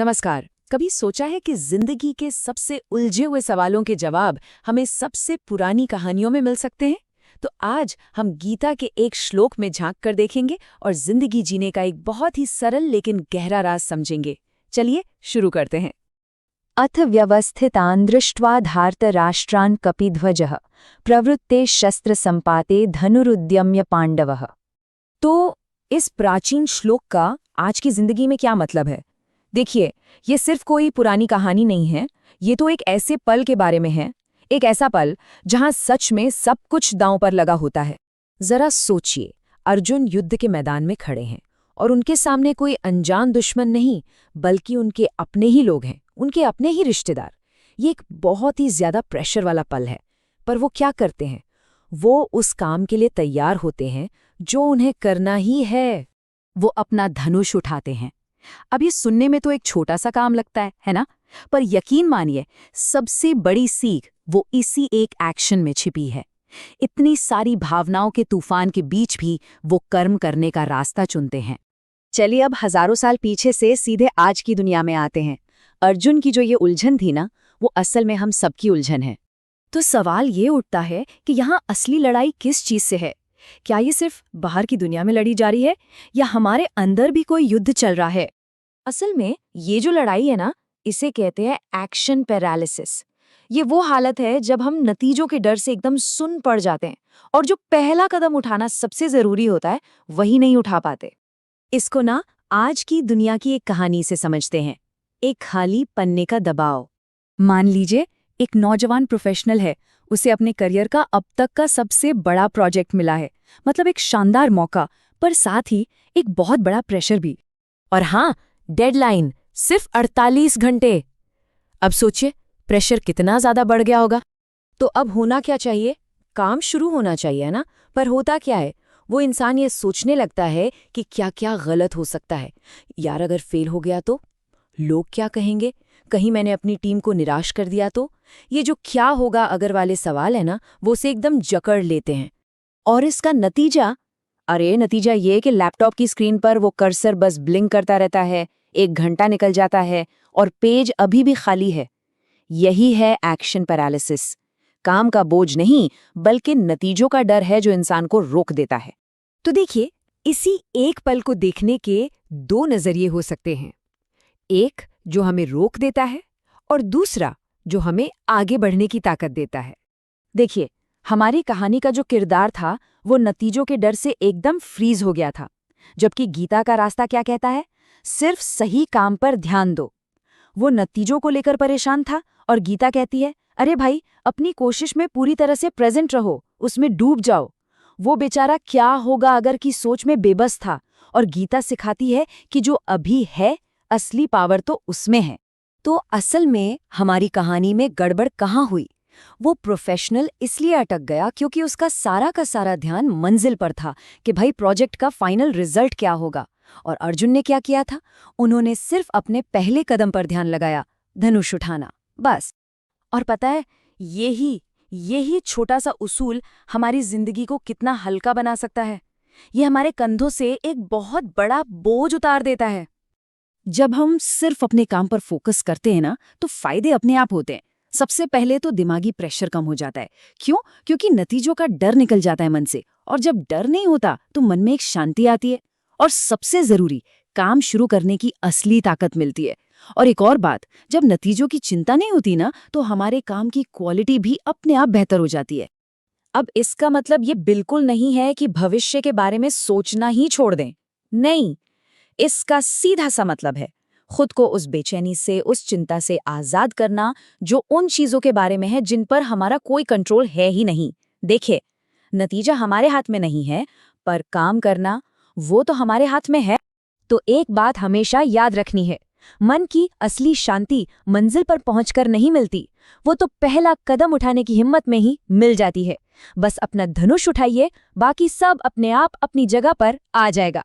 नमस्कार। कभी सोचा है कि जिंदगी के सबसे उलझे हुए सवालों के जवाब हमें सबसे पुरानी कहानियों में मिल सकते हैं? तो आज हम गीता के एक श्लोक में झांक कर देखेंगे और जिंदगी जीने का एक बहुत ही सरल लेकिन गहरा राज समझेंगे। चलिए शुरू करते हैं। अथ व्यवस्थितान् दृष्ट्वा धार्तराष्ट्रान् कपिध्वजः प्रवृत्ते शस्त्र संपाते धनुरुद्यम्य पांडवः। तो इस प्राचीन श्लोक का आज की जिंदगी में क्या मतलब है? देखिए, ये सिर्फ कोई पुरानी कहानी नहीं है, ये तो एक ऐसे पल के बारे में है, एक ऐसा पल जहां सच में सब कुछ दांव पर लगा होता है। जरा सोचिए, अर्जुन युद्ध के मैदान में खड़े हैं और उनके सामने कोई अनजान दुश्मन नहीं, बल्कि उनके अपने ही लोग हैं, उनके अपने ही रिश्तेदार। ये एक बहुत ही ज्यादा प्रेशर वाला पल है, पर वो क्या करते हैं? वो उस काम के लिए तैयार होते हैं जो उन्हें करना ही है। वो अपना धनुष उठाते हैं। अब ये सुनने में तो एक छोटा सा काम लगता है ना? पर यकीन मानिए, सबसे बड़ी सीख वो इसी एक एक्शन में छिपी है। इतनी सारी भावनाओं के तूफान के बीच भी वो कर्म करने का रास्ता चुनते हैं। चलिए अब हजारों साल पीछे से सीधे आज की दुनिया में आते हैं। अर्जुन की जो ये उलझन थी ना, वो असल में हम सबकी उलझन है। तो सवाल ये उठता है कि यहाँ असली लड़ाई किस चीज से है? क्या ये सिर्फ बाहर की दुनिया में लड़ी जा रही है, या हमारे अंदर भी कोई युद्ध चल रहा है? असल में ये जो लड़ाई है ना, इसे कहते हैं एक्शन पैरालिसिस। ये वो हालत है जब हम नतीजों के डर से एकदम सुन्न पड़ जाते हैं और जो पहला कदम उठाना सबसे जरूरी होता है, वही नहीं उठा पाते। इसको ना आज की दुनिया की एक कहानी से समझते हैं। एक खाली पन्ने का दबाव। मान लीजिए एक नौजवान प्रोफेशनल है, उसे अपने करियर का अब तक का सबसे बड़ा प्रोजेक्ट मिला है, मतलब एक शानदार मौका, पर साथ ही एक बहुत बड़ा प्रेशर भी। और हाँ, डेडलाइन सिर्फ 48 घंटे। अब सोचिए प्रेशर कितना ज्यादा बढ़ गया होगा। तो अब होना क्या चाहिए? काम शुरू होना चाहिए ना, पर होता क्या है? वो इंसान ये सोचने लगता है कि क्या क्या गलत हो सकता है। यार, अगर फेल हो गया तो? लोग क्या कहेंगे? कहीं मैंने अपनी टीम को निराश कर दिया तो? ये जो क्या होगा अगर वाले सवाल है ना, वो उसे एकदम जकड़ लेते हैं। और इसका नतीजा? अरे नतीजा ये कि लैपटॉप की स्क्रीन पर वो कर्सर बस ब्लिंक करता रहता है, 1 घंटा निकल जाता है और पेज अभी भी खाली है। यही है एक्शन पैरालिसिस। काम का बोझ नहीं, बल्कि नतीजों का डर है जो इंसान को रोक देता है। तो देखिए, इसी एक पल को देखने के 2 नजरिए हो सकते हैं। एक जो हमें रोक देता है और दूसरा जो हमें आगे बढ़ने की ताकत देता है। देखिए, हमारी कहानी का जो किरदार था, वो नतीजों के डर से एकदम फ्रीज हो गया था, जबकि गीता का रास्ता क्या कहता है? सिर्फ सही काम पर ध्यान दो। वो नतीजों को लेकर परेशान था और गीता कहती है, अरे भाई, अपनी कोशिश में पूरी तरह से प्रेजेंट रहो, उसमें डूब जाओ। वो बेचारा क्या होगा अगर की सोच में बेबस था, और गीता सिखाती है कि जो अभी है, असली पावर तो उसमें है। तो असल में हमारी कहानी में गड़बड़ कहाँ हुई? वो प्रोफेशनल इसलिए अटक गया क्योंकि उसका सारा का सारा ध्यान मंजिल पर था कि भाई प्रोजेक्ट का फाइनल रिजल्ट क्या होगा। और अर्जुन ने क्या किया था? उन्होंने सिर्फ अपने पहले कदम पर ध्यान लगाया, धनुष उठाना, बस। और पता है, यही छोटा सा उसूल हमारी जिंदगी को कितना हल्का बना सकता है। ये हमारे कंधों से एक बहुत बड़ा बोझ उतार देता है। जब हम सिर्फ अपने काम पर फोकस करते हैं ना, तो फायदे अपने आप होते हैं। सबसे पहले तो दिमागी प्रेशर कम हो जाता है। क्यों? क्योंकि नतीजों का डर निकल जाता है मन से, और जब डर नहीं होता तो मन में एक शांति आती है। और सबसे जरूरी, काम शुरू करने की असली ताकत मिलती है। और एक और बात, जब नतीजों की चिंता नहीं होती ना, तो हमारे काम की क्वालिटी भी अपने आप बेहतर हो जाती है। अब इसका मतलब ये बिल्कुल नहीं है कि भविष्य के बारे में सोचना ही छोड़ दें। नहीं, इसका सीधा सा मतलब है खुद को उस बेचैनी से, उस चिंता से आजाद करना जो उन चीजों के बारे में है जिन पर हमारा कोई कंट्रोल है ही नहीं। देखिए, नतीजा हमारे हाथ में नहीं है, पर काम करना वो तो हमारे हाथ में है। तो एक बात हमेशा याद रखनी है, मन की असली शांति मंजिल पर पहुंचकर नहीं मिलती, वो तो पहला कदम उठाने की हिम्मत में ही मिल जाती है। बस अपना धनुष उठाइए, बाकी सब अपने आप अपनी जगह पर आ जाएगा।